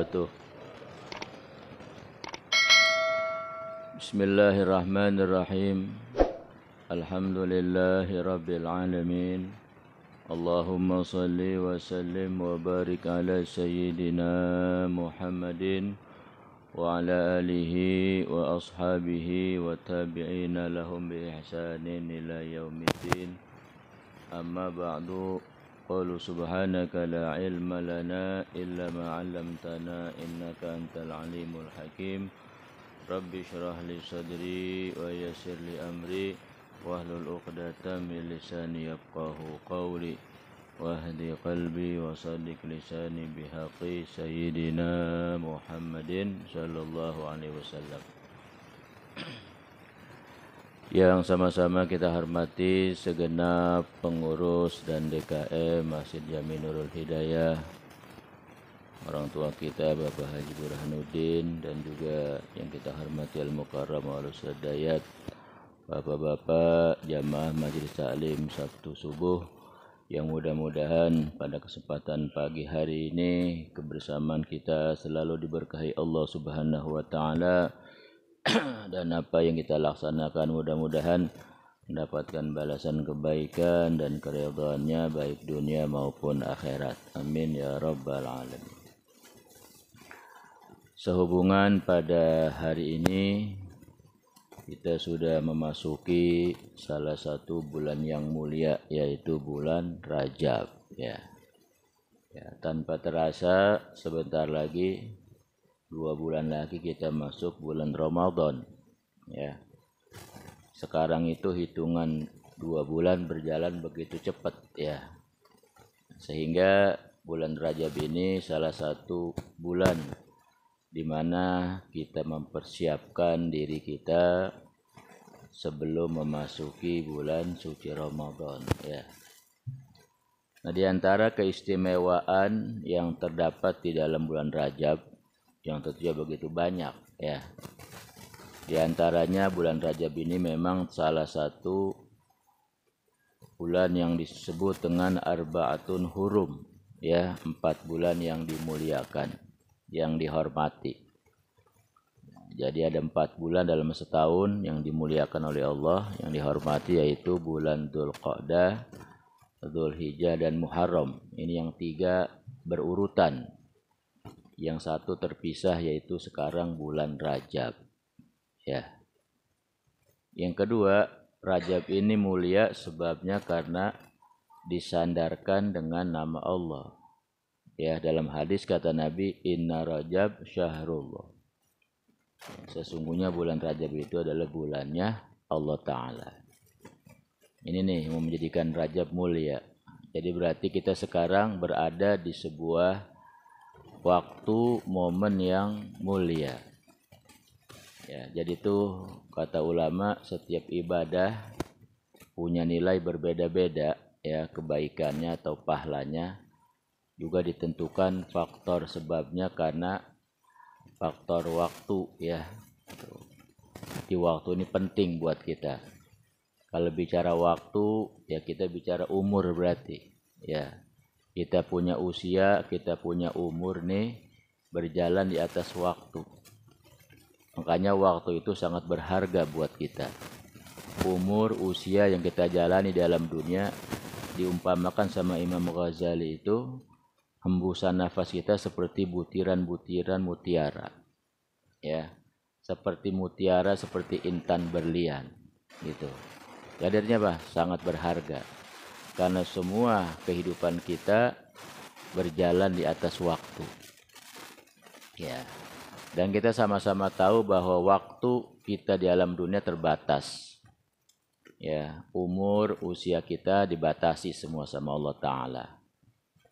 wabarakatuh. Bismillahirrahmanirrahim. Alhamdulillahi rabbil alamin. Allahumma salli wa sallim wa barik ala sayyidina Muhammadin wa ala alihi wa ashabihi wa tabi'ina lahum bi ihsanin ila yaumiddin. Amma ba'du. Qalu subhanaka la ilma lana illa ma 'allamtana innaka antal alimul hakim. Rabbi shrah li sadri wa yassir li amri wahlul 'uqdatam min lisani yafqahu qawli wahdi qalbi wa saddiq lisani bihaqqi sayyidina Muhammadin sallallahu alaihi wasallam. Yang sama-sama kita hormati segenap pengurus dan DKM Masjid Jami Nurul Hidayah, orang tua kita Bapak Haji Burhanuddin, dan juga yang kita hormati Al-Mukarram Al-Ustaz Dayat, bapak-bapak jamaah Majelis Taklim Sabtu Subuh, yang mudah-mudahan pada kesempatan pagi hari ini kebersamaan kita selalu diberkahi Allah Subhanahu wa taala. Dan apa yang kita laksanakan mudah-mudahan mendapatkan balasan kebaikan dan keridhaannya baik dunia maupun akhirat. Amin ya rabbal alamin. Sehubungan pada hari ini kita sudah memasuki salah satu bulan yang mulia, yaitu bulan Rajab, ya, tanpa terasa sebentar lagi 2 bulan lagi kita masuk bulan Ramadan, ya. Sekarang itu hitungan 2 bulan berjalan begitu cepat, ya. Sehingga bulan Rajab ini salah satu bulan di mana kita mempersiapkan diri kita sebelum memasuki bulan suci Ramadan, ya. Nah, di antara keistimewaan yang terdapat di dalam bulan Rajab yang tentunya begitu banyak, ya. Di antaranya bulan Rajab ini memang salah satu bulan yang disebut dengan Arba'atun Hurum, ya, 4 bulan yang dimuliakan, yang dihormati. Jadi ada 4 bulan dalam setahun yang dimuliakan oleh Allah, yang dihormati, yaitu bulan Dzulqa'dah, Dzulhijjah dan Muharram. Ini yang 3 berurutan. Yang 1 terpisah, yaitu sekarang bulan Rajab, ya. Yang kedua, Rajab ini mulia sebabnya karena disandarkan dengan nama Allah, ya. Dalam hadis kata Nabi, inna Rajab syahrullah, sesungguhnya bulan Rajab itu adalah bulannya Allah Ta'ala. Ini nih yang menjadikan Rajab mulia. Jadi berarti kita sekarang berada di sebuah waktu momen yang mulia, ya. Jadi itu kata ulama, setiap ibadah punya nilai berbeda-beda, ya. Kebaikannya atau pahalanya juga ditentukan faktor sebabnya karena faktor waktu, ya. Di waktu ini penting buat kita. Kalau bicara waktu, ya kita bicara umur berarti, ya. Kita punya usia, kita punya umur nih berjalan di atas waktu. Makanya waktu itu sangat berharga buat kita. Umur, usia yang kita jalani dalam dunia diumpamakan sama Imam Ghazali itu, hembusan nafas kita seperti butiran-butiran mutiara, ya. Seperti mutiara, seperti intan berlian, gitu. Kadarnya apa? Sangat berharga. Karena semua kehidupan kita berjalan di atas waktu, ya. Dan kita sama-sama tahu bahwa waktu kita di alam dunia terbatas, ya. Umur, usia kita dibatasi semua sama Allah Ta'ala.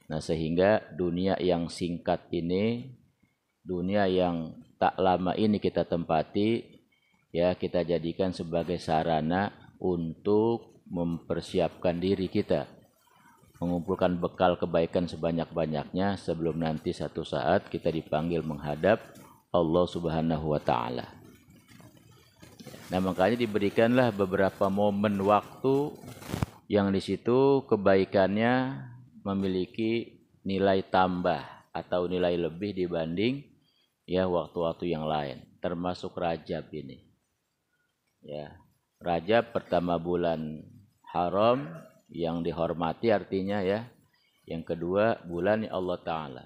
Nah, sehingga dunia yang singkat ini, dunia yang tak lama ini kita tempati, ya, kita jadikan sebagai sarana untuk mempersiapkan diri kita, mengumpulkan bekal kebaikan sebanyak-banyaknya sebelum nanti satu saat kita dipanggil menghadap Allah Subhanahu wa taala. Nah, makanya diberikanlah beberapa momen waktu yang di situ kebaikannya memiliki nilai tambah, atau nilai lebih dibanding ya waktu-waktu yang lain, termasuk Rajab ini. Ya, Rajab pertama bulan haram yang dihormati artinya ya. Yang kedua bulan Allah Ta'ala.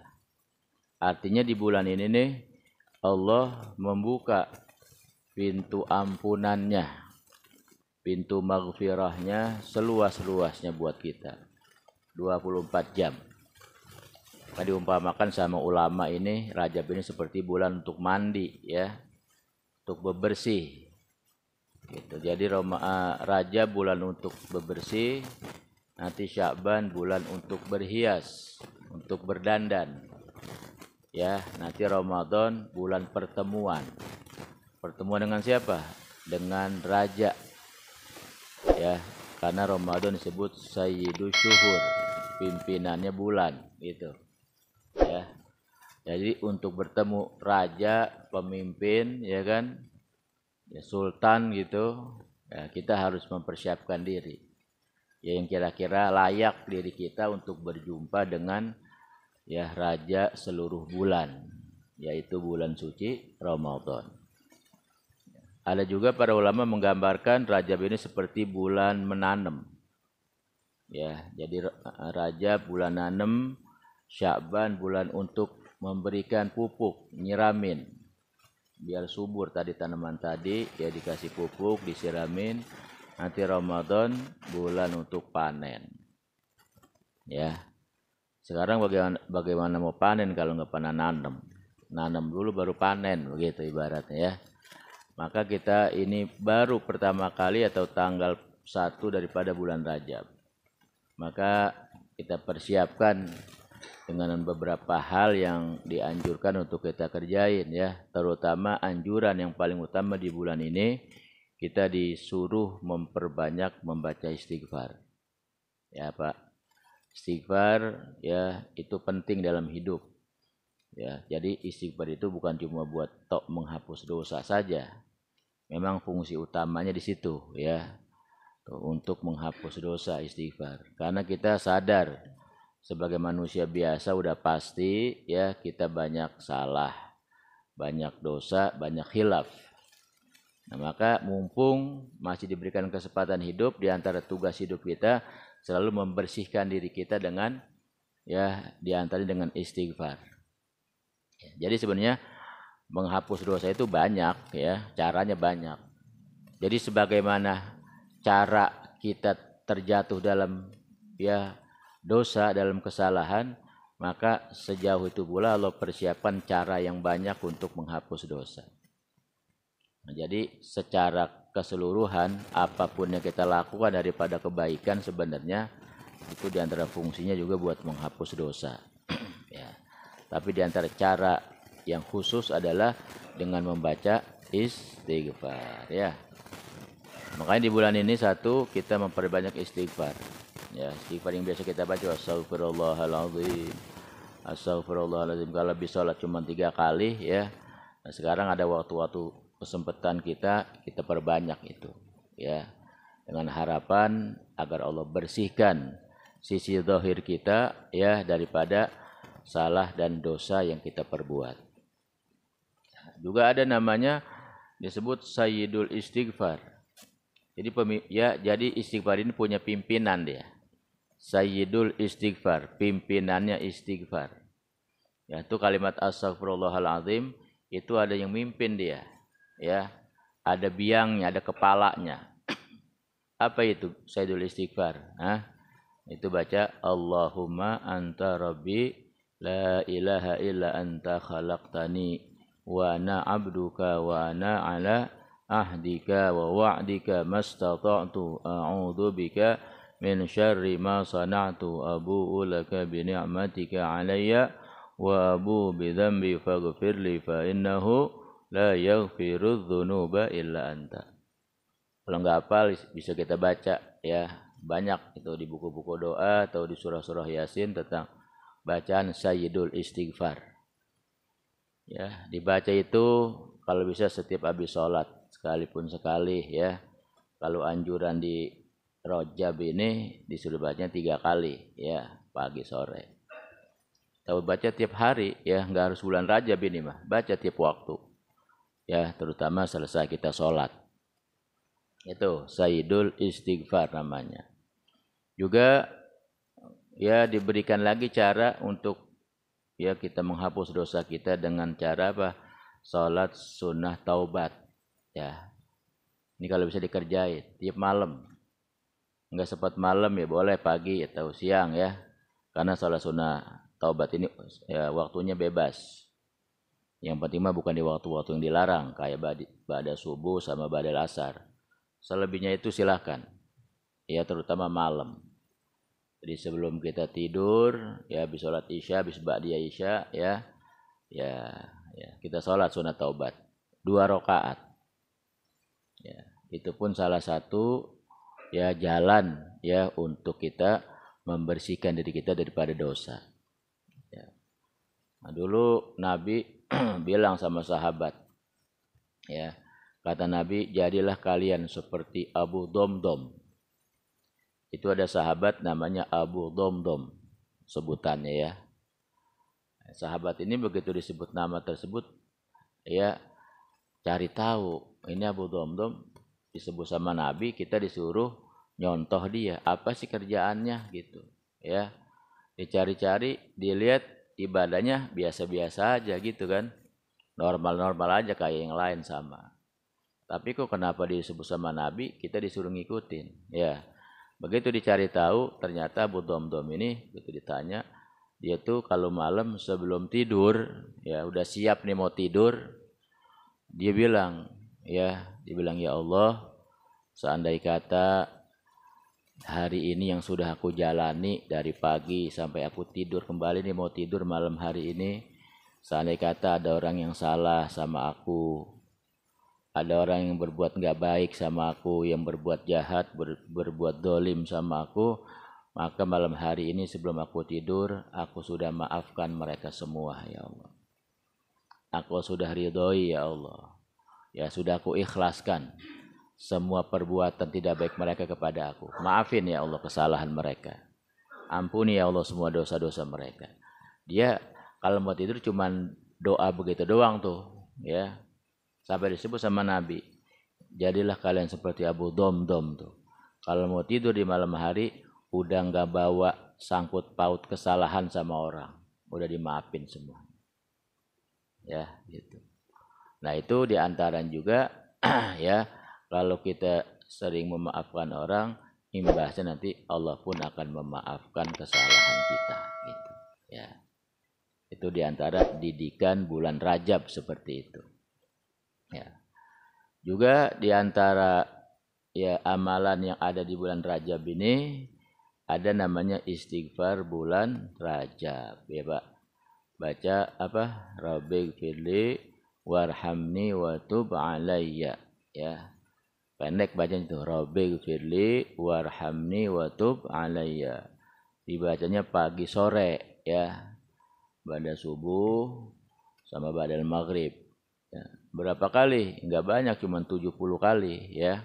Artinya di bulan ini nih Allah membuka pintu ampunannya, pintu maghfirahnya seluas-luasnya buat kita. 24 jam. Tadi umpamakan sama ulama ini, Rajab ini seperti bulan untuk mandi ya, untuk bebersih. Gitu. Jadi Rajab bulan untuk bebersih, nanti Sya'ban bulan untuk berhias, untuk berdandan. Ya, nanti Ramadan bulan pertemuan. Pertemuan dengan siapa? Dengan raja. Ya, karena Ramadan disebut Sayyidus Syuhur, pimpinannya bulan gitu. Ya. Jadi untuk bertemu raja, pemimpin ya kan? Ya, sultan gitu. Ya, kita harus mempersiapkan diri. Ya, yang kira-kira layak diri kita untuk berjumpa dengan ya raja seluruh bulan, yaitu bulan suci Ramadan. Ada juga para ulama menggambarkan Rajab ini seperti bulan menanam. Ya, jadi Rajab bulan nanam, Sya'ban bulan untuk memberikan pupuk, nyiramin. Biar subur tadi tanaman tadi, ya dikasih pupuk, disiramin. Nanti Ramadan bulan untuk panen. Ya. Sekarang bagaimana mau panen kalau nggak pernah nanam? Nanam dulu baru panen, begitu ibaratnya ya. Maka kita ini baru pertama kali atau tanggal 1 daripada bulan Rajab. Maka kita persiapkan dengan beberapa hal yang dianjurkan untuk kita kerjain ya. Terutama anjuran yang paling utama di bulan ini, kita disuruh memperbanyak membaca istighfar. Ya Pak, istighfar ya itu penting dalam hidup. Ya, jadi istighfar itu bukan cuma buat menghapus dosa saja. Memang fungsi utamanya di situ ya, untuk menghapus dosa istighfar. Karena kita sadar sebagai manusia biasa udah pasti ya kita banyak salah, banyak dosa, banyak khilaf. Nah, maka mumpung masih diberikan kesempatan hidup, di antara tugas hidup kita selalu membersihkan diri kita dengan ya di antaranya dengan istighfar. Jadi sebenarnya menghapus dosa itu banyak ya, caranya banyak. Jadi sebagaimana cara kita terjatuh dalam ya dosa, dalam kesalahan, maka sejauh itu pula Allah persiapkan cara yang banyak untuk menghapus dosa. Nah, jadi secara keseluruhan apapun yang kita lakukan daripada kebaikan sebenarnya itu diantara fungsinya juga buat menghapus dosa. Ya. Tapi diantara cara yang khusus adalah dengan membaca istighfar ya. Makanya di bulan ini satu kita memperbanyak istighfar. Ya, istighfar yang biasa kita baca astagfirullahaladzim. Astagfirullahaladzim kalau bisa sholat cuma 3 kali ya. Nah, sekarang ada waktu-waktu kesempatan kita perbanyak itu ya. Dengan harapan agar Allah bersihkan sisi zahir kita ya daripada salah dan dosa yang kita perbuat. Juga ada namanya disebut Sayyidul Istighfar. Jadi istighfar ini punya pimpinan dia. Sayyidul Istighfar, pimpinannya istighfar. Ya, itu kalimat astagfirullahaladzim itu ada yang mimpin dia. Ya, ada biangnya, ada kepalanya. Apa itu Sayyidul Istighfar? Itu baca Allahumma anta rabbi la ilaha illa anta khalaqtani wa ana abduka wa ana ala ahdika wa wa'dika mastata'tu a'udzu bika min syarri ma sana'tu abu'u laka bi ni'matika 'alayya wa abu bi dzambi faghfirli fa innahu la yaghfiru dzunuba illa anta. Kalau enggak hafal bisa kita baca ya. Banyak itu di buku-buku doa atau di surah-surah Yasin tentang bacaan Sayyidul Istighfar. Ya, dibaca itu kalau bisa setiap habis sholat sekalipun sekali ya. Kalau anjuran di Rajab ini disuruh bacanya 3 kali ya, pagi sore. Tahu baca tiap hari ya, nggak harus bulan Rajab ini mah, baca tiap waktu. Ya, terutama selesai kita sholat. Itu Sayyidul Istighfar namanya. Juga ya diberikan lagi cara untuk ya kita menghapus dosa kita dengan cara apa? Sholat sunnah taubat. Ya, ini kalau bisa dikerjain tiap malam. Enggak sempat malam ya boleh pagi atau siang ya. Karena sholat sunnah taubat ini ya waktunya bebas. Yang penting mah bukan di waktu-waktu yang dilarang kayak pada subuh sama pada asar. Selebihnya itu silakan. Ya terutama malam. Jadi sebelum kita tidur ya habis sholat isya, habis ba'diyah isya ya kita sholat sunat taubat 2 rakaat. Ya, itu pun salah satu ya jalan ya untuk kita membersihkan diri kita daripada dosa. Ya. Nah, dulu Nabi bilang sama sahabat, ya kata Nabi, jadilah kalian seperti Abu Domdom. Itu ada sahabat namanya Abu Domdom sebutannya ya. Sahabat ini begitu disebut nama tersebut, ya cari tahu ini Abu Domdom disebut sama Nabi, kita disuruh nyontoh dia, apa sih kerjaannya gitu, ya dicari-cari, dilihat ibadahnya biasa-biasa aja gitu kan, normal-normal aja kayak yang lain sama. Tapi kok kenapa disebut sama Nabi, kita disuruh ngikutin, ya. Begitu dicari tahu, ternyata Abu Domdom ini, begitu ditanya, dia tuh kalau malam sebelum tidur, ya udah siap nih mau tidur, dia bilang, ya Allah, seandai kata hari ini yang sudah aku jalani dari pagi sampai aku tidur kembali nih mau tidur malam hari ini, seandai kata ada orang yang salah sama aku, ada orang yang berbuat nggak baik sama aku, yang berbuat jahat, berbuat dolim sama aku, maka malam hari ini sebelum aku tidur, aku sudah maafkan mereka semua ya Allah. Aku sudah ridhoi ya Allah. Ya sudah aku ikhlaskan semua perbuatan tidak baik mereka kepada aku. Maafin ya Allah kesalahan mereka. Ampuni ya Allah semua dosa-dosa mereka. Dia kalau mau tidur cuman doa begitu doang tuh, ya. Sampai disebut sama Nabi, jadilah kalian seperti Abu Domdom tuh. Kalau mau tidur di malam hari, udah nggak bawa sangkut paut kesalahan sama orang, udah dimaafin semua. Ya, gitu. Nah itu diantaran juga, ya kalau kita sering memaafkan orang, imbasnya nanti Allah pun akan memaafkan kesalahan kita. Gitu. Ya, itu diantara didikan bulan Rajab seperti itu. Ya. Juga diantara ya amalan yang ada di bulan Rajab ini ada namanya istighfar bulan Rajab, ya Pak. Baca apa? Rabbighfirli warhamni wa tub alayya, ya. Pendek bacanya itu Rabbighfirli warhamni wa tub alayya. Dibacanya pagi sore ya. Pada subuh sama pada maghrib. Ya. Berapa kali? Enggak banyak, cuma 70 kali ya.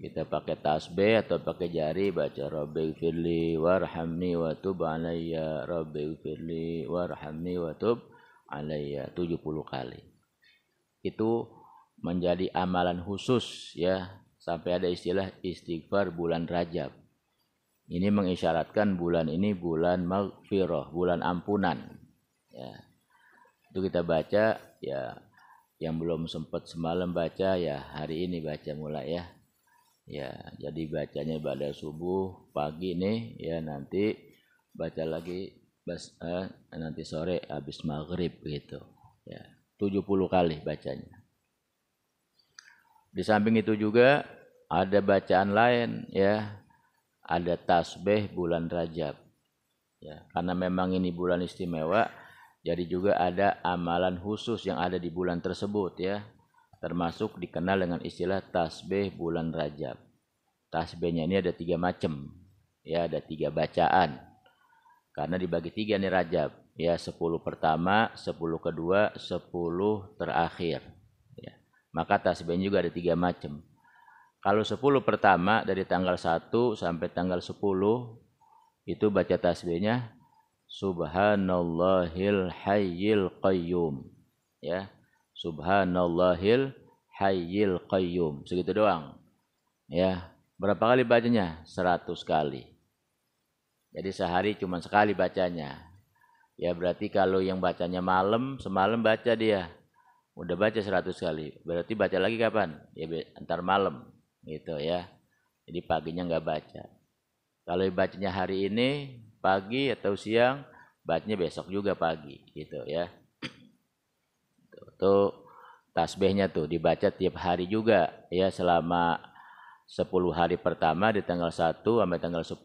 Kita pakai tasbih atau pakai jari baca Rabbighfirli warhamni wa tub alayya, Rabbighfirli warhamni wa tub alayya 70 kali. Itu menjadi amalan khusus ya, sampai ada istilah istighfar bulan Rajab. Ini mengisyaratkan bulan ini bulan maghfirah, bulan ampunan. Ya. Itu kita baca ya. Yang belum sempat semalam baca ya hari ini baca mulai ya. Ya, jadi bacanya pada subuh, pagi nih ya nanti baca lagi nanti sore habis maghrib gitu. Ya, 70 kali bacanya. Di samping itu juga ada bacaan lain ya. Ada tasbih bulan Rajab. Ya, karena memang ini bulan istimewa, jadi juga ada amalan khusus yang ada di bulan tersebut ya. Termasuk dikenal dengan istilah tasbih bulan Rajab. Tasbihnya ini ada 3 macam. Ya, ada 3 bacaan. Karena dibagi 3 nih Rajab. Ya, 10 pertama, 10 kedua, 10 terakhir. Ya. Maka tasbihnya juga ada 3 macam. Kalau 10 pertama dari tanggal 1 sampai tanggal 10 itu baca tasbihnya Subhanallahil hayyil qayyum. Ya. Subhanallahil hayyil qayyum. Segitu doang. Ya. Berapa kali bacanya? 100 kali. Jadi sehari cuma sekali bacanya. Ya berarti kalau yang bacanya malam, semalam baca dia. Udah baca 100 kali. Berarti baca lagi kapan? Ya antar malam gitu ya. Jadi paginya nggak baca. Kalau bacanya hari ini pagi atau siang, bacanya besok juga pagi gitu ya. Tuh tasbihnya tuh dibaca tiap hari juga ya selama 10 hari pertama di tanggal 1 sampai tanggal 10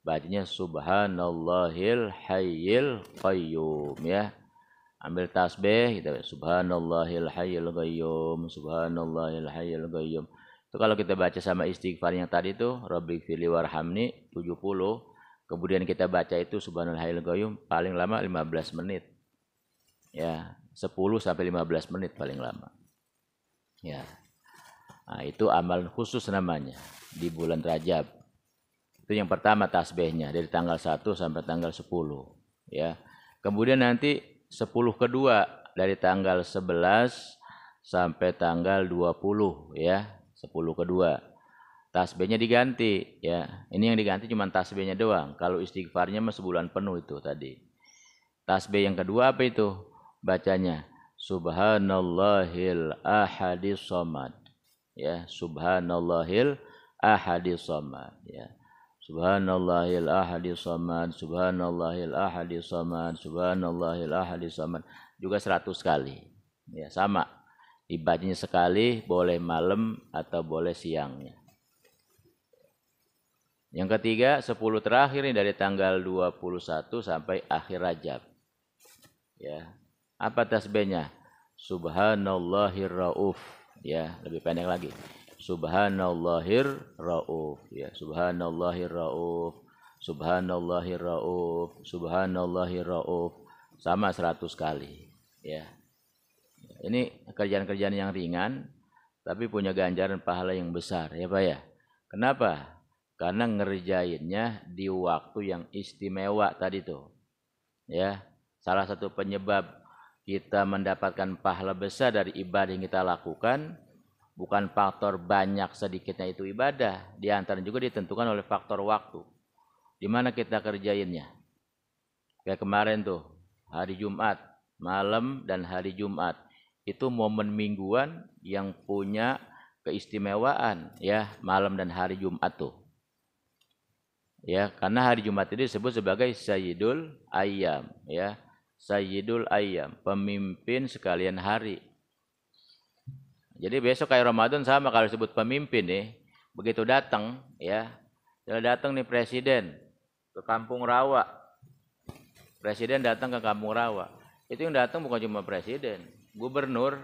bacanya subhanallahil hayyil qayyum ya. Ambil tasbih gitu. Subhanallahil hayyil qayyum, subhanallahil hayyil qayyum. Itu kalau kita baca sama istighfar yang tadi tuh rabbighfirli warhamni 70, kemudian kita baca itu subhanallahil hayyil qayyum paling lama 15 menit. Ya, 10 sampai 15 menit paling lama. Ya. Nah, itu amalan khusus namanya di bulan Rajab. Itu yang pertama tasbihnya dari tanggal 1 sampai tanggal 10, ya. Kemudian nanti 10 kedua dari tanggal 11 sampai tanggal 20 ya. 10 kedua. Tasbihnya diganti ya. Ini yang diganti cuma tasbihnya doang. Kalau istighfarnya mah sebulan penuh itu tadi. Tasbih yang kedua apa itu? Bacanya subhanallahil ahadis somad. Ya, subhanallahil ahadis somad ya. Subhanallahil ahadis samad, subhanallahil ahadis samad, subhanallahil ahadis samad. Juga 100 kali. Ya, sama. Dibacanya sekali, boleh malam atau boleh siangnya. Yang ketiga, 10 terakhir ini dari tanggal 21 sampai akhir Rajab. Ya. Apa tasbihnya? Subhanallahir rauf. Ya, lebih pendek lagi. Subhanallahir rauf ya, subhanallahir rauf, subhanallahir rauf, subhanallahir rauf, sama 100 kali ya. Ini kerjaan-kerjaan yang ringan tapi punya ganjaran pahala yang besar ya Pak ya. Kenapa? Karena ngerjainnya di waktu yang istimewa tadi tuh. Ya, salah satu penyebab kita mendapatkan pahala besar dari ibadah yang kita lakukan bukan faktor banyak sedikitnya itu ibadah, di antara juga ditentukan oleh faktor waktu. Di mana kita kerjainnya? Kayak kemarin tuh, hari Jumat, malam dan hari Jumat. Itu momen mingguan yang punya keistimewaan ya, malam dan hari Jumat tuh. Ya, karena hari Jumat ini disebut sebagai Sayyidul Ayyam ya. Sayyidul Ayyam, pemimpin sekalian hari. Jadi besok kayak Ramadan sama kalau disebut pemimpin nih, begitu datang ya, datang nih presiden ke Kampung Rawa. Presiden datang ke Kampung Rawa. Itu yang datang bukan cuma presiden, gubernur,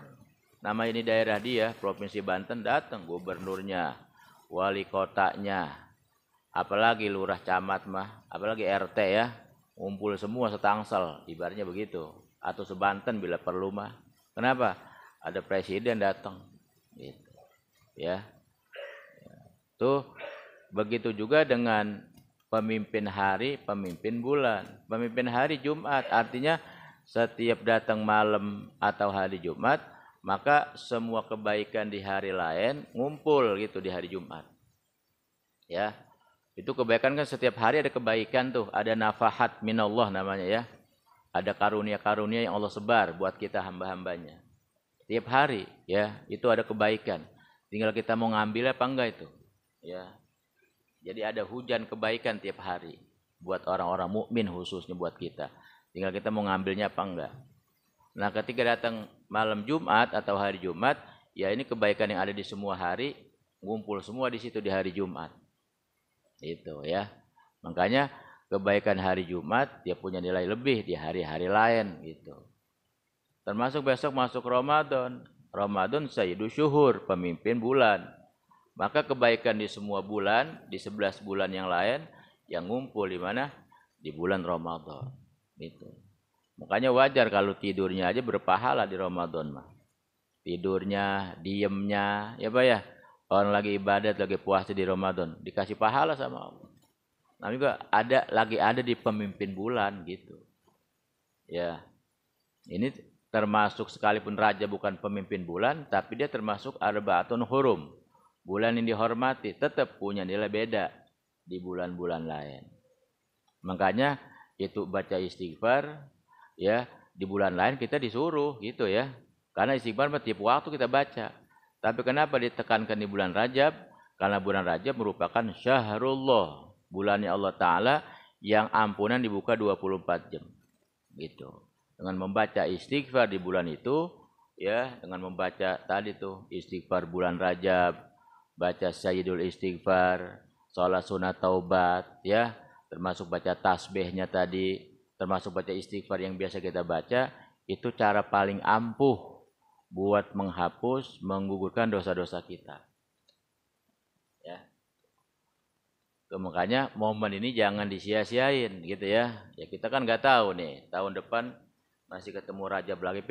nama ini daerah dia, Provinsi Banten datang, gubernurnya, wali kotanya, apalagi lurah camat mah, apalagi RT ya, ngumpul semua setangsel, ibaratnya begitu, atau sebanten bila perlu mah. Kenapa? Ada presiden datang gitu ya. Tuh begitu juga dengan pemimpin hari, pemimpin bulan. Pemimpin hari Jumat, artinya setiap datang malam atau hari Jumat, maka semua kebaikan di hari lain ngumpul gitu di hari Jumat. Ya. Itu kebaikan kan setiap hari ada kebaikan tuh, ada nafahat minallah namanya ya. Ada karunia-karunia yang Allah sebar buat kita hamba-hambanya. Tiap hari ya, itu ada kebaikan. Tinggal kita mau ngambil apa enggak itu. Ya. Jadi ada hujan kebaikan tiap hari buat orang-orang mukmin khususnya buat kita. Tinggal kita mau ngambilnya apa enggak. Nah, ketika datang malam Jumat atau hari Jumat, ya ini kebaikan yang ada di semua hari ngumpul semua di situ di hari Jumat. Itu ya. Makanya kebaikan hari Jumat dia punya nilai lebih di hari-hari lain gitu. Termasuk besok masuk Ramadan. Ramadan Sayyidul Syuhur, pemimpin bulan. Maka kebaikan di semua bulan, di 11 bulan yang lain, yang ngumpul di mana? Di bulan Ramadan. Gitu. Makanya wajar kalau tidurnya aja berpahala di Ramadan mah. Tidurnya, diemnya, ya Pak ya. Orang lagi ibadat, lagi puasa di Ramadan, dikasih pahala sama Allah. Namanya juga lagi ada di pemimpin bulan gitu. Ya. Ini termasuk sekalipun raja bukan pemimpin bulan, tapi dia termasuk arbaatun hurum. Bulan yang dihormati tetap punya nilai beda di bulan-bulan lain. Makanya itu baca istighfar ya, di bulan lain kita disuruh gitu ya. Karena istighfar tiap waktu kita baca. Tapi kenapa ditekankan di bulan Rajab? Karena bulan Rajab merupakan syahrullah, bulannya Allah Ta'ala yang ampunan dibuka 24 jam. Gitu. Dengan membaca istighfar di bulan itu, ya, dengan membaca tadi tuh istighfar bulan Rajab, baca Sayyidul Istighfar, sholat sunat taubat, ya, termasuk baca tasbihnya tadi, termasuk baca istighfar yang biasa kita baca, itu cara paling ampuh buat menghapus, menggugurkan dosa-dosa kita. Ya. Makanya momen ini jangan disia-siain gitu ya. Ya kita kan nggak tahu nih tahun depan masih ketemu Rajab lagi,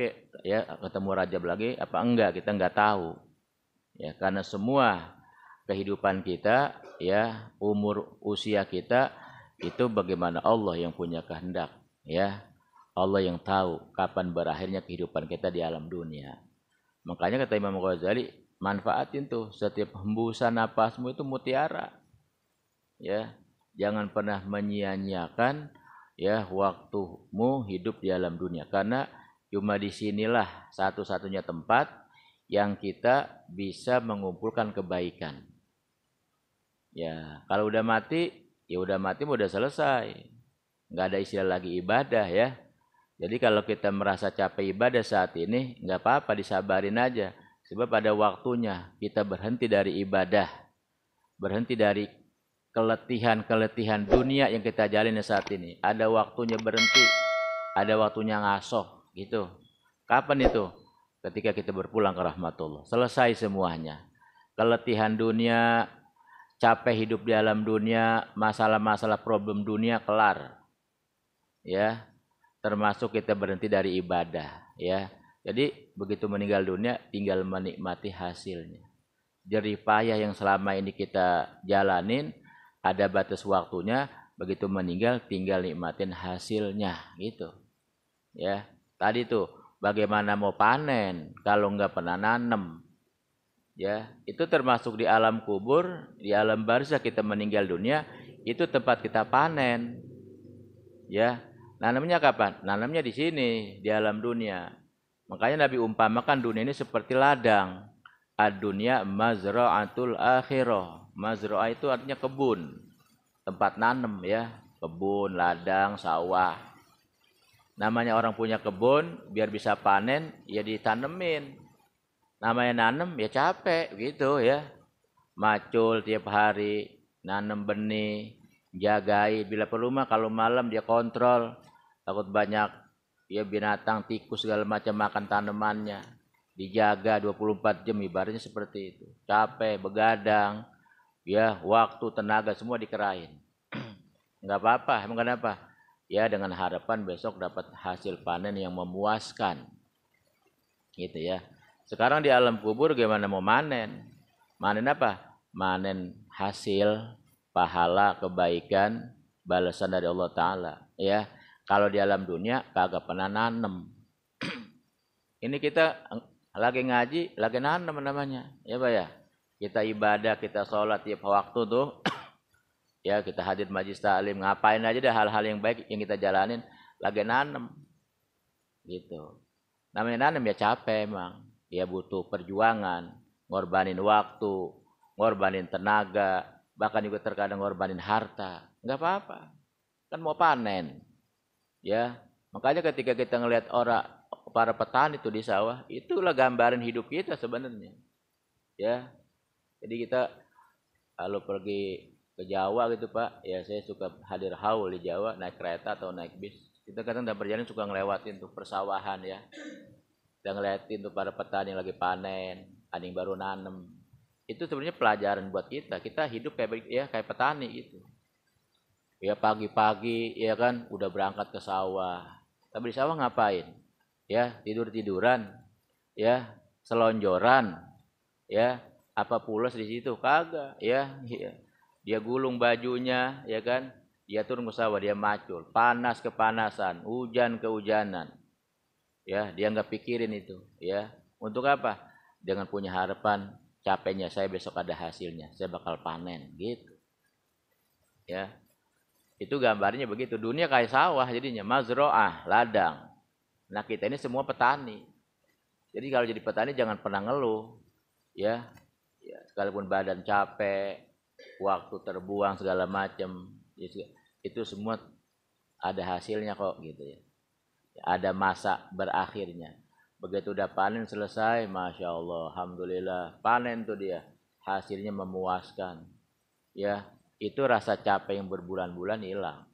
ya ketemu Rajab lagi apa enggak, kita nggak tahu. Ya karena semua kehidupan kita, ya umur usia kita itu bagaimana Allah yang punya kehendak, ya. Allah yang tahu kapan berakhirnya kehidupan kita di alam dunia. Makanya kata Imam Ghazali, manfaatin tuh setiap hembusan napasmu itu mutiara. Ya, jangan pernah menyia-nyiakan ya waktumu hidup di alam dunia, karena cuma disinilah satu-satunya tempat yang kita bisa mengumpulkan kebaikan. Ya, kalau udah mati, ya udah mati udah selesai. Nggak ada istilah lagi ibadah ya. Jadi kalau kita merasa capek ibadah saat ini, nggak apa-apa, disabarin aja. Sebab pada waktunya kita berhenti dari ibadah, berhenti dari keletihan-keletihan dunia yang kita jalani saat ini. Ada waktunya berhenti, ada waktunya ngasoh, gitu. Kapan itu? Ketika kita berpulang ke rahmatullah. Selesai semuanya. Keletihan dunia, capek hidup di alam dunia, masalah-masalah problem dunia kelar. Ya, termasuk kita berhenti dari ibadah, ya. Jadi begitu meninggal dunia tinggal menikmati hasilnya. Jerih payah yang selama ini kita jalanin ada batas waktunya, begitu meninggal tinggal nikmatin hasilnya gitu. Ya. Tadi tuh bagaimana mau panen kalau nggak pernah nanem. Ya, itu termasuk di alam kubur, di alam barzah kita meninggal dunia, itu tempat kita panen. Ya. Nanamnya kapan? Nanamnya di sini, di alam dunia. Makanya Nabi umpamakan dunia ini seperti ladang. Ad-dunya mazra'atul akhirah. Mazra'ah itu artinya kebun. Tempat nanam ya. Kebun, ladang, sawah. Namanya orang punya kebun, biar bisa panen, ya ditanemin. Namanya nanam, ya capek gitu ya. Macul tiap hari, nanam benih, jagai. Bila perlu mah kalau malam dia kontrol. Takut banyak ya binatang, tikus segala macam makan tanamannya. Dijaga 24 jam, ibaratnya seperti itu. Capek, begadang, ya waktu, tenaga semua dikerahin. Enggak apa-apa, emang kenapa? Ya dengan harapan besok dapat hasil panen yang memuaskan. Gitu ya. Sekarang di alam kubur gimana mau manen? Manen apa? Manen hasil, pahala, kebaikan, balasan dari Allah Ta'ala. Ya. Kalau di alam dunia kagak pernah nanem. Ini kita lagi ngaji, lagi nanem namanya. Ya Pak ya. Kita ibadah, kita sholat tiap waktu tuh. Ya kita hadir majlis ta'lim, ngapain aja deh hal-hal yang baik yang kita jalanin, lagi nanem. Gitu. Namanya nanem ya capek emang. Ya butuh perjuangan, ngorbanin waktu, ngorbanin tenaga, bahkan juga terkadang ngorbanin harta. Enggak apa-apa. Kan mau panen. Ya, makanya ketika kita ngelihat para petani itu di sawah, itulah gambaran hidup kita sebenarnya. Ya. Jadi kita kalau pergi ke Jawa gitu Pak, ya saya suka hadir haul di Jawa, naik kereta atau naik bis. Kita kadang dalam perjalanan suka ngelewatin tuh persawahan ya. Kita ngeliatin tuh para petani yang lagi panen, ada yang baru nanem. Itu sebenarnya pelajaran buat kita. Kita hidup kayak petani gitu. Ya pagi-pagi ya kan udah berangkat ke sawah. Tapi di sawah ngapain? Ya tidur-tiduran, ya selonjoran, ya apa pulas di situ kagak, ya. Dia gulung bajunya, ya kan dia turun ke sawah, dia macul, panas kepanasan, hujan kehujanan. Ya, dia nggak pikirin itu, ya. Untuk apa? Dengan punya harapan capeknya saya besok ada hasilnya, saya bakal panen gitu. Ya. Itu gambarnya begitu. Dunia kayak sawah jadinya, mazroah, ladang. Nah, kita ini semua petani. Jadi kalau jadi petani jangan pernah ngeluh, ya. Ya, sekalipun badan capek, waktu terbuang segala macam, itu semua ada hasilnya kok gitu ya. Ada masa berakhirnya. Begitu udah panen selesai, masya Allah, alhamdulillah, panen tuh dia, hasilnya memuaskan. Ya, itu rasa capek yang berbulan-bulan hilang.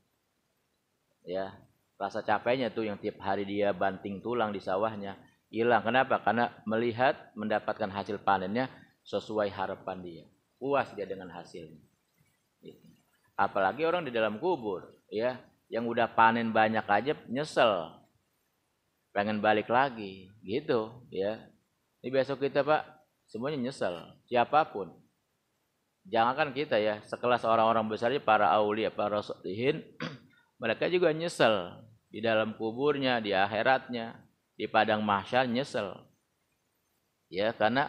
Ya, rasa capeknya tuh yang tiap hari dia banting tulang di sawahnya hilang. Kenapa? Karena melihat mendapatkan hasil panennya sesuai harapan dia. Puas dia dengan hasilnya. Apalagi orang di dalam kubur, ya, yang udah panen banyak aja nyesel, pengen balik lagi, gitu, ya. Ini besok kita Pak, semuanya nyesel, siapapun. Jangankan kita ya, sekelas orang-orang besarnya para aulia, para sholihin, mereka juga nyesel di dalam kuburnya, di akhiratnya, di padang mahsyar nyesel. Ya, karena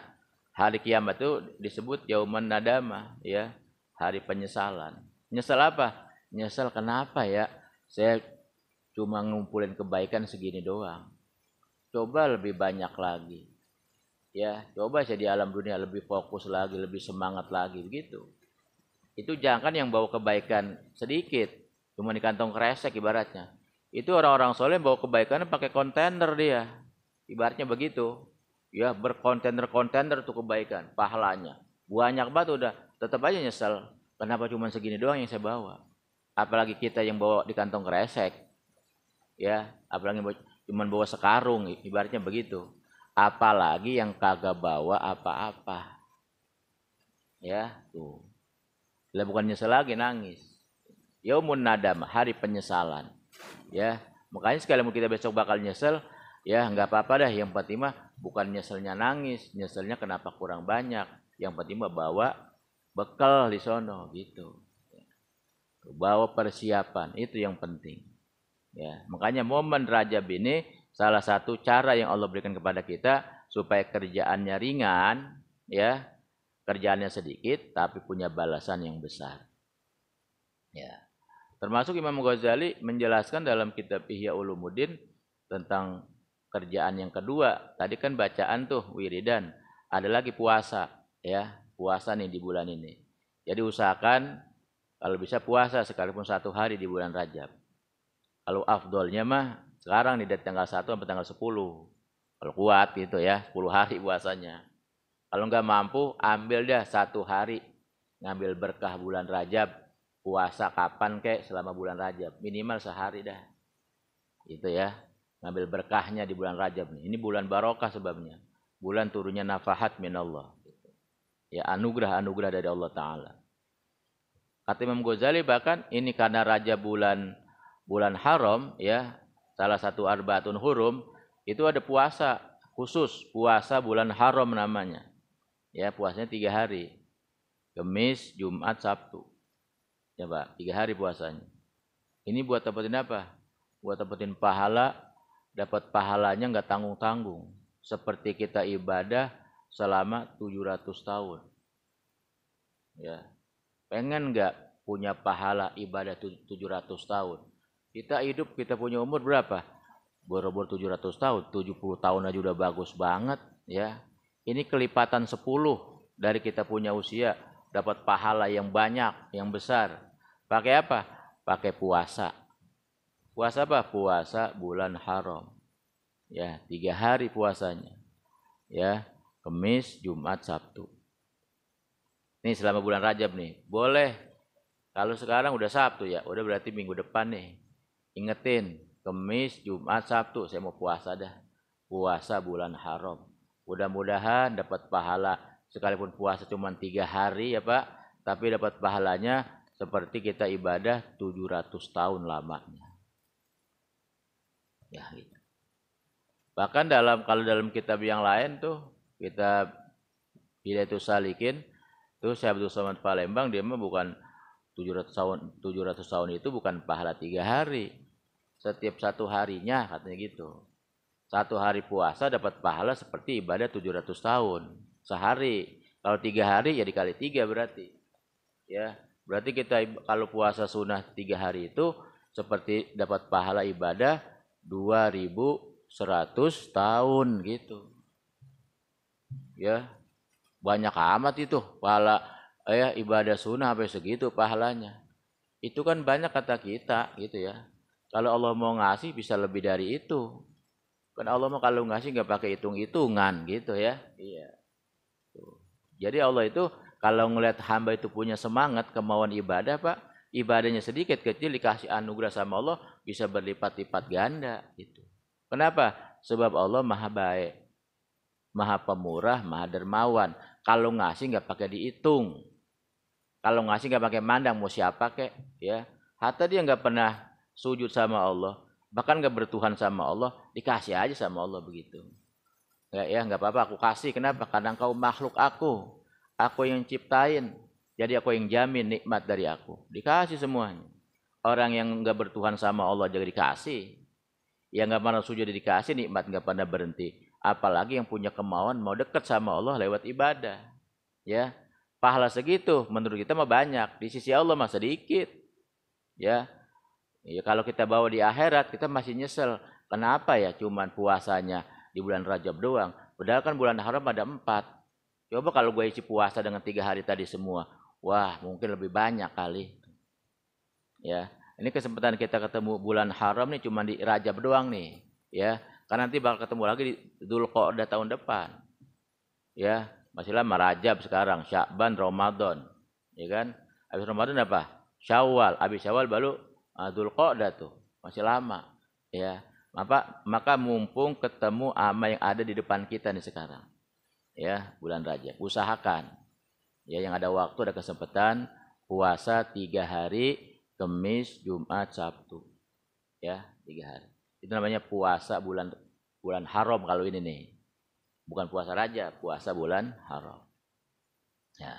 hari kiamat itu disebut yauman nadama, ya, hari penyesalan. Nyesel apa? Nyesel kenapa ya? Saya cuma ngumpulin kebaikan segini doang. Coba lebih banyak lagi. Ya, coba saya di alam dunia lebih fokus lagi, lebih semangat lagi begitu. Itu jangan yang bawa kebaikan sedikit, cuma di kantong kresek ibaratnya. Itu orang-orang soleh bawa kebaikannya pakai kontainer dia. Ibaratnya begitu. Ya, berkontainer-kontainer tuh kebaikan, pahalanya. Banyak banget udah, tetap aja nyesel. Kenapa cuma segini doang yang saya bawa? Apalagi kita yang bawa di kantong kresek. Ya, apalagi cuma bawa sekarung, ibaratnya begitu. Apalagi yang kagak bawa apa-apa. Ya, tuh. Lah bukan nyesel lagi, nangis. Yaumun nadam, hari penyesalan. Ya, makanya sekali kita besok bakal nyesel, ya nggak apa-apa dah. Yang penting mah bukan nyeselnya nangis, nyeselnya kenapa kurang banyak. Yang penting mah bawa bekal di sono gitu. Bawa persiapan, itu yang penting. Ya, makanya momen Rajab ini salah satu cara yang Allah berikan kepada kita supaya kerjaannya ringan, ya, kerjaannya sedikit tapi punya balasan yang besar. Ya. Termasuk Imam Ghazali menjelaskan dalam kitab Ihya Ulumuddin tentang kerjaan yang kedua. Tadi kan bacaan tuh wiridan, ada lagi puasa, ya. Puasa nih di bulan ini. Jadi usahakan kalau bisa puasa sekalipun 1 hari di bulan Rajab. Kalau afdolnya mah sekarang nih dari tanggal 1 sampai tanggal 10. Kalau kuat gitu ya, 10 hari puasanya. Kalau nggak mampu, ambil dah 1 hari. Ngambil berkah bulan Rajab. Puasa kapan kek selama bulan Rajab. Minimal sehari dah. Gitu ya. Ngambil berkahnya di bulan Rajab nih. Ini bulan barokah sebabnya. Bulan turunnya nafahat minallah. Ya, anugerah-anugerah dari Allah Ta'ala. Kata Imam Ghazali bahkan ini karena Rajab bulan haram, ya, salah satu arbaatun hurum, itu ada puasa khusus, puasa bulan haram namanya. Ya, puasanya 3 hari. Kamis, Jumat, Sabtu. Coba, 3 hari puasanya. Ini buat dapetin apa? Buat dapetin pahala, dapat pahalanya nggak tanggung-tanggung. Seperti kita ibadah selama 700 tahun. Ya. Pengen nggak punya pahala ibadah 700 tahun? Kita hidup, kita punya umur berapa? Boro-boro 700 tahun, 70 tahun aja udah bagus banget, ya. Ini kelipatan 10 dari kita punya usia, dapat pahala yang banyak, yang besar. Pakai apa? Pakai puasa. Puasa apa? Puasa bulan haram. Ya, 3 hari puasanya. Ya, Kamis, Jumat, Sabtu. Ini selama bulan Rajab nih. Boleh. Kalau sekarang udah Sabtu ya, udah berarti minggu depan nih. Ingetin, Kamis, Jumat, Sabtu saya mau puasa dah. Puasa bulan haram. Mudah-mudahan dapat pahala sekalipun puasa cuma 3 hari ya Pak, tapi dapat pahalanya seperti kita ibadah 700 tahun lamanya. Ya gitu. Bahkan kalau dalam kitab yang lain tuh, kitab Hidayatus Salikin, tuh Syekh Abdul Somad Palembang dia mah bukan 700 tahun itu bukan pahala 3 hari. Setiap 1 harinya katanya gitu. 1 hari puasa dapat pahala seperti ibadah 700 tahun sehari. Kalau 3 hari ya dikali 3 berarti. Ya, berarti kita kalau puasa sunnah 3 hari itu seperti dapat pahala ibadah 2100 tahun gitu. Ya, banyak amat itu pahala ibadah sunnah sampai segitu pahalanya. Itu kan banyak kata kita gitu ya. Kalau Allah mau ngasih bisa lebih dari itu. Kan Allah mau kalau ngasih nggak pakai hitung-hitungan gitu ya. Iya. Jadi Allah itu kalau ngelihat hamba itu punya semangat, kemauan ibadah, Pak, ibadahnya sedikit kecil dikasih anugerah sama Allah bisa berlipat-lipat ganda gitu. Kenapa? Sebab Allah Maha baik, Maha pemurah, Maha dermawan. Kalau ngasih nggak pakai dihitung. Kalau ngasih nggak pakai mandang mau siapa kek, ya. Hatta dia nggak pernah sujud sama Allah, bahkan nggak bertuhan sama Allah, dikasih aja sama Allah begitu. Ya nggak apa-apa aku kasih. Kenapa? Karena engkau makhluk aku yang ciptain, jadi aku yang jamin nikmat dari aku. Dikasih semuanya. Orang yang nggak bertuhan sama Allah jadi dikasih, yang nggak pernah sujud dikasih, nikmat nggak pernah berhenti. Apalagi yang punya kemauan mau dekat sama Allah lewat ibadah. Ya, pahala segitu menurut kita mah banyak, di sisi Allah mah sedikit. Ya, kalau kita bawa di akhirat kita masih nyesel. Kenapa ya cuman puasanya di bulan Rajab doang? Padahal kan bulan haram ada 4. Coba kalau gue isi puasa dengan 3 hari tadi semua, wah mungkin lebih banyak kali. Ya, ini kesempatan kita ketemu bulan haram nih cuma di Rajab doang nih. Ya, karena nanti bakal ketemu lagi di Dzulqa'dah tahun depan. Ya, masih lama Rajab sekarang, Sya'ban, Ramadan. Ya kan? Habis Ramadan apa? Syawal. Habis Syawal baru Dzulqa'dah tuh. Masih lama. Ya. Maka mumpung ketemu amal yang ada di depan kita nih sekarang. Ya, bulan Rajab. Usahakan. Ya, yang ada waktu, ada kesempatan puasa 3 hari, Kamis, Jumat, Sabtu. Ya, 3 hari. Itu namanya puasa bulan haram kalau ini nih. Bukan puasa Rajab, puasa bulan haram. Ya.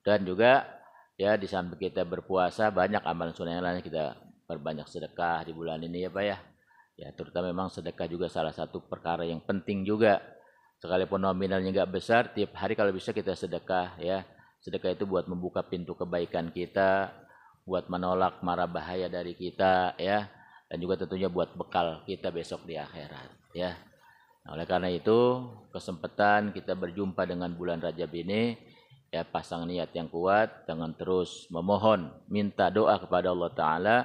Dan juga ya di samping kita berpuasa banyak amalan sunnah yang lain, kita perbanyak sedekah di bulan ini ya Pak ya. Ya terutama memang sedekah juga salah satu perkara yang penting juga. Sekalipun nominalnya nggak besar, tiap hari kalau bisa kita sedekah ya. Sedekah itu buat membuka pintu kebaikan kita, buat menolak mara bahaya dari kita ya. Dan juga tentunya buat bekal kita besok di akhirat ya. Nah, oleh karena itu kesempatan kita berjumpa dengan bulan Rajab ini ya, pasang niat yang kuat dengan terus memohon, minta doa kepada Allah Ta'ala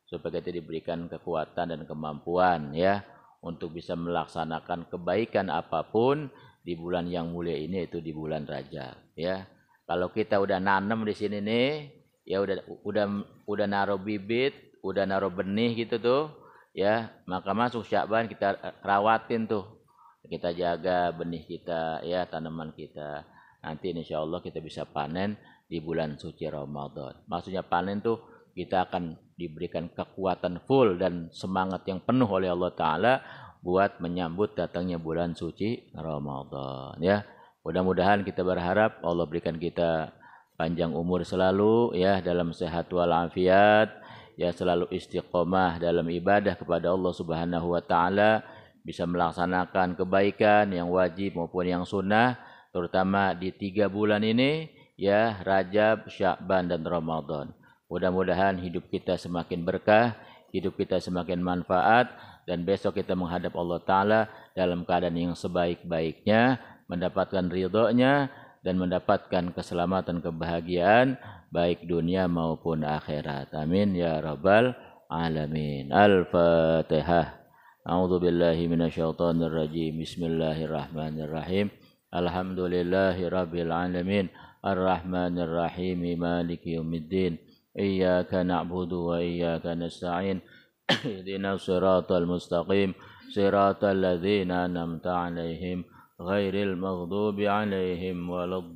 supaya kita diberikan kekuatan dan kemampuan ya untuk bisa melaksanakan kebaikan apapun di bulan yang mulia ini, yaitu di bulan Rajab ya. Kalau kita udah nanam di sini nih ya, udah naruh bibit, udah naruh benih gitu tuh ya, maka masuk Sya'ban kita rawatin tuh, kita jaga benih kita ya, tanaman kita. Nanti insya Allah kita bisa panen di bulan suci Ramadan. Maksudnya panen tuh kita akan diberikan kekuatan full dan semangat yang penuh oleh Allah Ta'ala buat menyambut datangnya bulan suci Ramadan ya. Mudah-mudahan kita berharap Allah berikan kita panjang umur selalu ya, dalam sehat walafiat ya, selalu istiqomah dalam ibadah kepada Allah Subhanahu wa Ta'ala, bisa melaksanakan kebaikan yang wajib maupun yang sunnah, terutama di 3 bulan ini ya, Rajab, Sya'ban dan Ramadan. Mudah-mudahan hidup kita semakin berkah, hidup kita semakin manfaat, dan besok kita menghadap Allah Ta'ala dalam keadaan yang sebaik-baiknya, mendapatkan ridhonya dan mendapatkan keselamatan, kebahagiaan baik dunia maupun akhirat. Amin ya rabbal alamin. Al-Fatihah. A'udzu billahi minasyaitonir rajim. Bismillahirrahmanirrahim. Alhamdulillahi rabbil alamin. Ar-Rahmanir Rahim. Maliki yaumiddin. Iyyaka na'budu wa iyyaka nasta'in. Ihdinas siratal mustaqim. Siratal ladzina an'amta 'alaihim ghairil maghdubi 'alaihim waladdallin.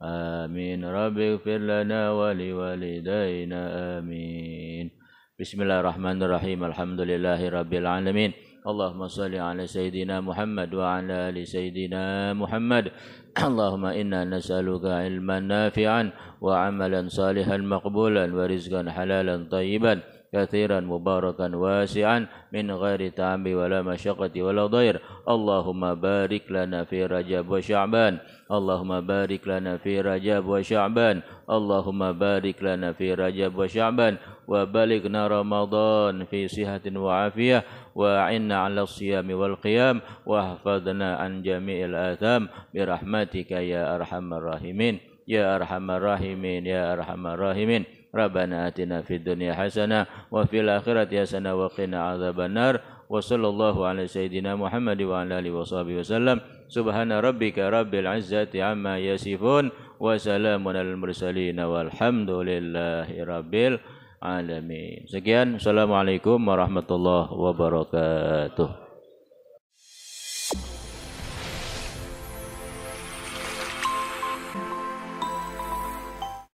Amin. Rabbighfir lana wa liwalidayna. Amin. Bismillahirrahmanirrahim. Alhamdulillahi rabbil alamin. اللهم صل على سيدنا محمد وعلى آل سيدنا محمد. اللهم إنا نسألك علما نافعا وعملا صالحا مقبولا ورزقا حلالا طيبا كثيرا مباركا واسعا من غير تعب ولا مشقة ولا ضير. اللهم بارك لنا في رجب وشعبان. اللهم بارك لنا في رجب وشعبان. اللهم بارك لنا في رجب وشعبان وبلغنا رمضان في صحة وعافية وأعنا على الصيام والقيام واحفظنا عن جميع الآثام برحمتك يا أرحم الراحمين يا أرحم الراحمين يا أرحم الراحمين. ربنا آتنا في الدنيا حسنة وفي الآخرة حسنة وقنا عذاب النار. وصلى الله على سيدنا محمد وعلى آله وصحبه وسلم. سبحان ربك رب العزة عما يصفون وسلام على المرسلين والحمد لله رب العالمين. Sekian, assalamualaikum warahmatullahi wabarakatuh.